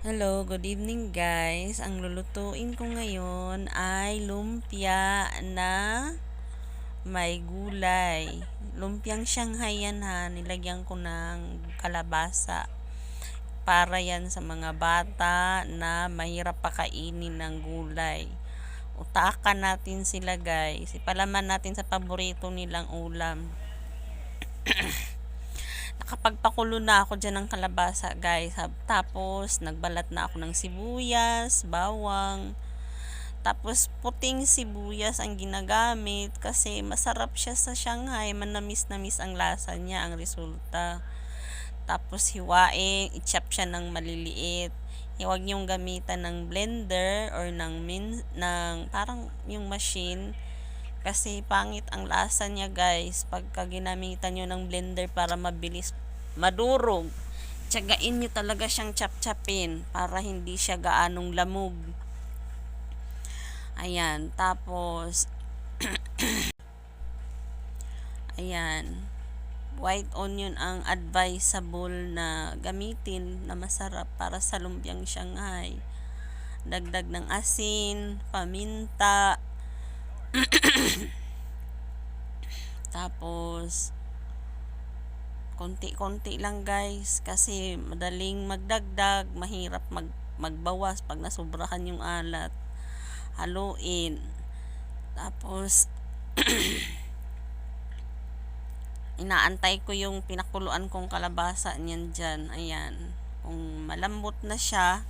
Hello, good evening guys. Ang lulutuin ko ngayon ay lumpia na may gulay. Lumpiang Shanghai yan ha. Nilagyan ko ng kalabasa. Para yan sa mga bata na mahirap pakainin ng gulay. Utakan natin sila guys. Ipalaman natin sa paborito nilang ulam. Nakapagpakulo na ako dyan ng kalabasa guys. Tapos nagbalat na ako ng sibuyas, bawang. Tapos puting sibuyas ang ginagamit kasi masarap siya sa Shanghai. Manamis-namis ang lasa niya, ang resulta. Tapos hiwain, i-chop siya ng maliliit. Huwag niyong gamitan ng blender or ng parang yung machine kasi pangit ang lasa niya guys pagka ginamitan nyo ng blender para mabilis madurog. Tiyagain nyo talaga siyang chap-chapin para hindi siya gaanong lamog. Ayan, tapos ayan, white onion ang advisable na gamitin na masarap para sa lumpiang Shanghai. Dagdag ng asin, paminta, tapos konti-konti lang guys kasi madaling magdagdag, mahirap magbawas pag nasobrahan yung alat. Haluin. Tapos inaantay ko yung pinakuluan kong kalabasa niyan dyan. Ayan. Kung malambot na siya,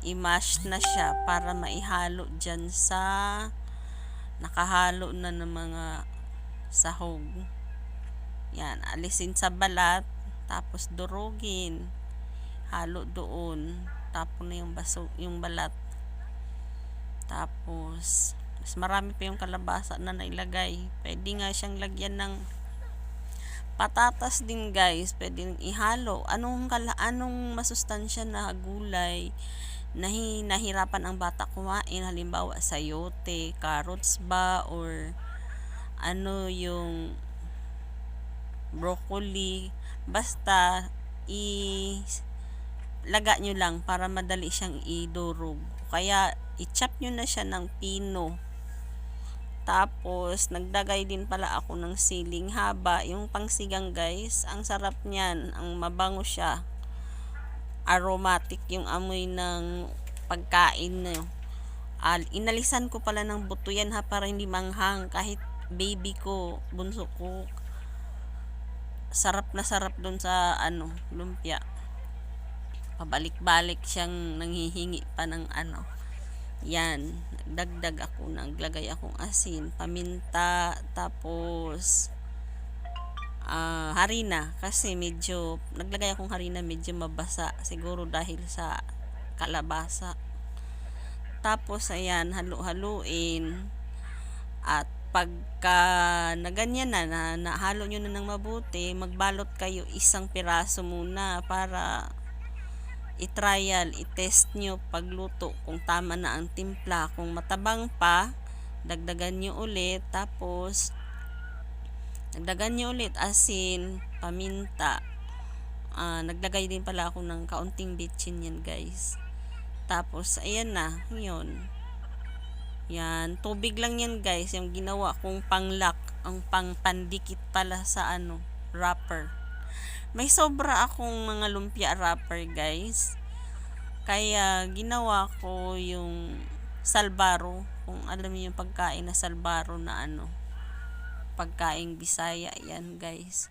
i-mash na siya para maihalo dyan sa nakahalo na ng mga sahog. Yan, alisin sa balat, tapos durugin. Halo doon. Tapon na yung balat. Tapos, mas marami pa yung kalabasa na nailagay. Pwede nga siyang lagyan ng patatas din guys. Pwede ihalo. Anong masustansya na gulay na nahirapan ang bata kumain? Halimbawa, sayote, carrots ba, or yung broccoli, basta laga nyo lang para madali siyang idurog. Kaya i-chop nyo na siya ng pino. Tapos nagdagay din pala ako ng siling haba, yung pangsigang guys. Ang sarap niyan, ang mabango siya. Aromatic yung amoy ng pagkain na. Inalisan ko pala ng buto yan ha para hindi manghang kahit baby ko, bunso ko, sarap na sarap dun sa lumpia. Pabalik-balik siyang nanghihingi pa ng yan, nagdagdag ako, naglagay akong asin, paminta, tapos harina kasi medyo naglagay akong harina, medyo mabasa siguro dahil sa kalabasa. Tapos ayan, halu-haluin. At pagka na ganyan na nahalo nyo na ng mabuti, magbalot kayo isang piraso muna para i-trial, i-test nyo pagluto kung tama na ang timpla. Kung matabang pa, dagdagan nyo ulit. Tapos dagdagan nyo ulit asin, paminta. Naglagay din pala ako ng kaunting bitchin yan guys. Tapos ayan na, yun. Yan, tubig lang yan guys, yung ginawa kong panglock, ang pandikit pala sa wrapper. May sobra akong mga lumpia wrapper guys. Kaya ginawa ko yung salbaro, kung alam niyo yung pagkain na salbaro na pagkain Bisaya yan guys.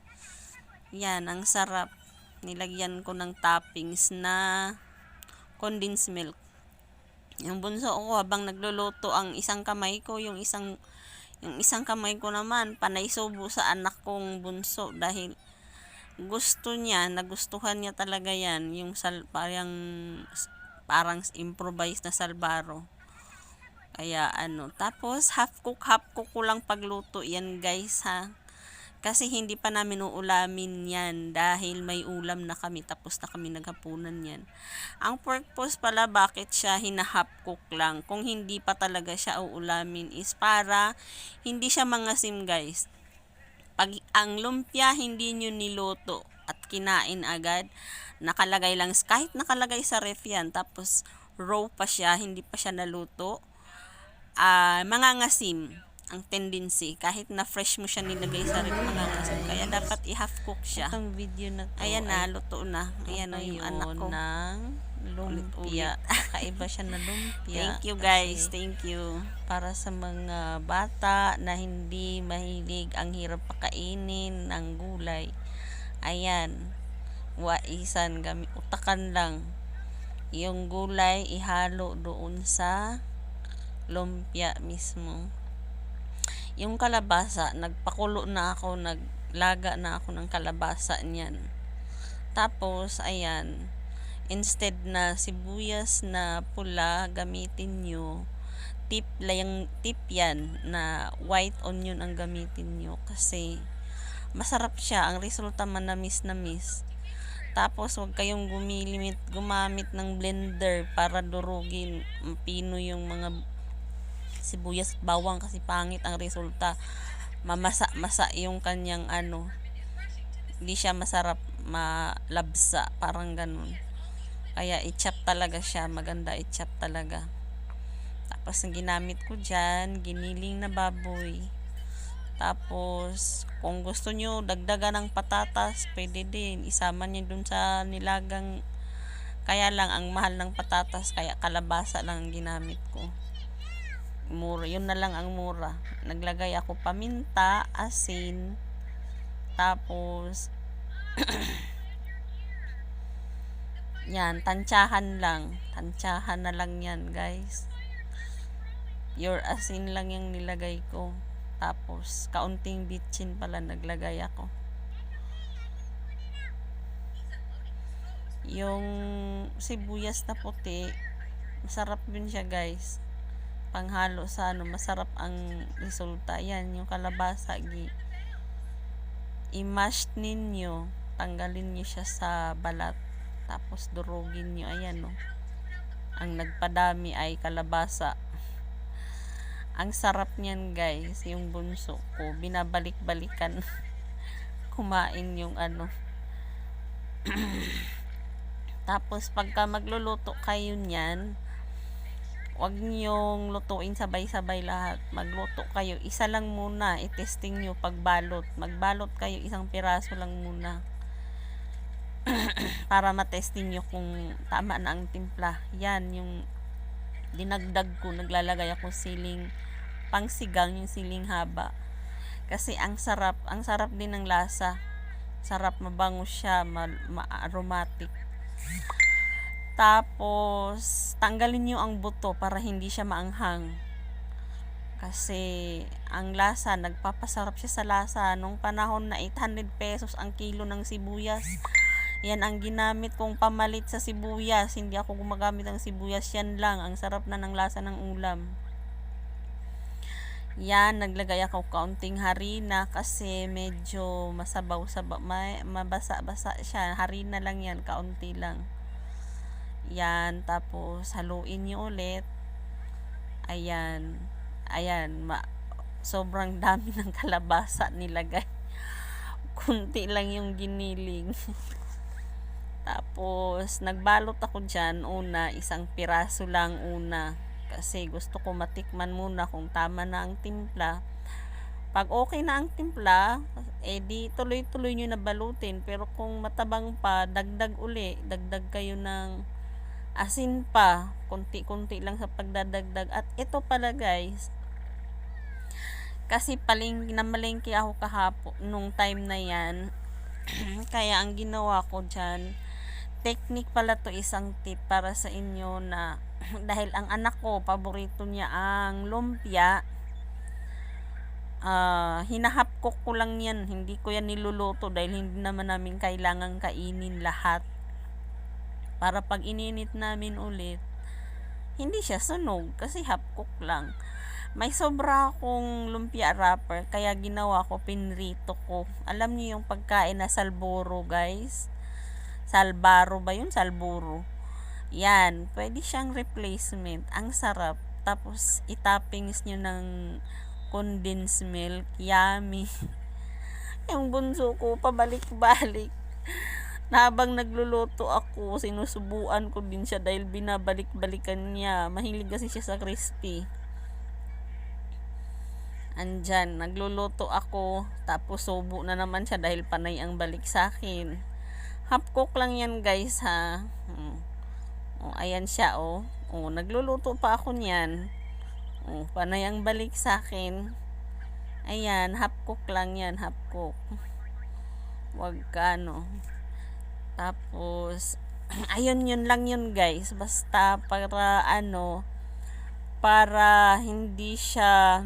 Yan, ang sarap. Nilagyan ko ng toppings na condensed milk. Yung bunso ko habang nagluluto, ang isang kamay ko, yung isang kamay ko naman panay subo sa anak kong bunso dahil gusto niya, nagustuhan niya talaga yan, yung parang improvised na salbaro. Kaya tapos half cook ko lang pagluto yan guys ha. Kasi hindi pa namin uulamin yan dahil may ulam na kami, tapos na kami naghapunan yan. Ang purpose pala bakit siya hinahap cook lang, kung hindi pa talaga siya uulamin, is para hindi siya mangasim guys. Pag ang lumpia hindi nyo niluto at kinain agad, Nakalagay lang, kahit nakalagay sa ref yan, tapos raw pa siya, hindi pa siya naluto, mangangasim ang tendency. Kahit na fresh mo siya nilagay sa ref, mangangasim. Kaya dapat i-half cook siya. Itong video na to Ayan na, ay luto na. Ayan na yung anak ko. ng lumpia. Kakaiba siya na lumpia. Thank you guys, Kasi thank you. para sa mga bata na hindi mahilig, ang hirap pakainin ng gulay. Ayan, waisan, utakan lang. Yung gulay ihalo doon sa lumpia mismo. Yung kalabasa, nagpakulo na ako, naglaga na ako ng kalabasa niyan. Tapos, ayan, instead na sibuyas na pula gamitin nyo, tip yan na white onion ang gamitin nyo kasi masarap siya, ang resulta manamis. Tapos huwag kayong gumamit ng blender para durugin, mapino yung mga sibuyas at bawang kasi pangit ang resulta. Mamasa-masa yung kanyang hindi siya masarap, malabsa, parang ganun. Kaya i-chop talaga siya, maganda i-chop talaga. Tapos ang ginamit ko dyan, giniling na baboy. Tapos, kung gusto nyo dagdagan ng patatas, pwede din. Isama nyo dun sa nilagang. Kaya lang, ang mahal ng patatas, kaya kalabasa lang ang ginamit ko. Mura, yun na lang ang mura. Naglagay ako paminta, asin, tapos, yan, tansyahan na lang yan guys. Your asin lang yung nilagay ko. Tapos, kaunting bitchin pala naglagay ako. Yung sibuyas na puti, masarap din siya guys. Panghalo sa masarap ang resulta. Yan, yung kalabasa, i-mash ninyo. Tanggalin nyo siya sa balat. Tapos, durugin nyo. Ayan, no. Ang nagpadami ay kalabasa. Ang sarap niyan guys, yung bunso ko, binabalik-balikan kumain yung Tapos pagka magluluto kayo niyan, wag niyong lutuin sabay-sabay lahat. Magluto kayo, isa lang muna, i-testing nyo pagbalot. Magbalot kayo, isang piraso lang muna. Para matesting nyo kung tama na ang timpla. Yan, yung dinagdag ko, naglalagay ako siling pangsigang, yung siling haba. Kasi ang sarap din ng lasa. Sarap, mabango siya, ma-aromatic. Tapos, tanggalin nyo ang buto para hindi siya maanghang. Kasi, ang lasa, nagpapasarap siya sa lasa. Nung panahon na 800 pesos ang kilo ng sibuyas, yan ang ginamit kong pamalit sa sibuyas. Hindi ako gumagamit ng sibuyas, yan lang. Ang sarap na ng lasa ng ulam. Yan, naglagay ako kaunting harina kasi medyo masabaw-sabaw, mabasa-basa siya. Harina lang yan, kaunti lang. Yan, tapos haluin nyo ulit. Ayan, sobrang dami ng kalabasa nilagay. Kunti lang yung giniling. Tapos, nagbalot ako dyan una, isang piraso lang una. Kasi gusto ko matikman muna kung tama na ang timpla. Pag okay na ang timpla, di tuloy-tuloy nyo na balutin. Pero kung matabang pa, dagdag uli. Dagdag kayo ng asin pa. Kunti-kunti lang sa pagdadagdag. At ito pala guys, kasi namalengke ako kahapon, nung time na yan. Kaya ang ginawa ko dyan, technique pala to, isang tip para sa inyo na dahil ang anak ko, paborito niya ang lumpia, hinahap cook ko lang yan, hindi ko yan niluluto dahil hindi naman namin kailangan kainin lahat. Para pag ininit namin ulit, hindi siya sunog kasi half cook lang. May sobra akong lumpia wrapper, kaya ginawa ko, pinrito ko. Alam niyo yung pagkain na salburo guys? Salbaro ba yun? Salburo. Yan, pwede siyang replacement. Ang sarap. Tapos, itoppings nyo ng condensed milk. Yummy. Yung bunso ko, pabalik-balik. na habang nagluluto ako, sinusubuan ko din siya dahil binabalik-balikan niya. Mahilig kasi siya sa crispy. Andyan, nagluluto ako, tapos subo na naman siya dahil panay ang balik sa akin. Half cook lang yan guys ha. Ayan siya nagluluto pa ako niyan. Panay ang balik sa akin. Ayan, half cook lang yan, half cook. Wag ka Tapos, ayun yun lang yun guys. Basta para para hindi siya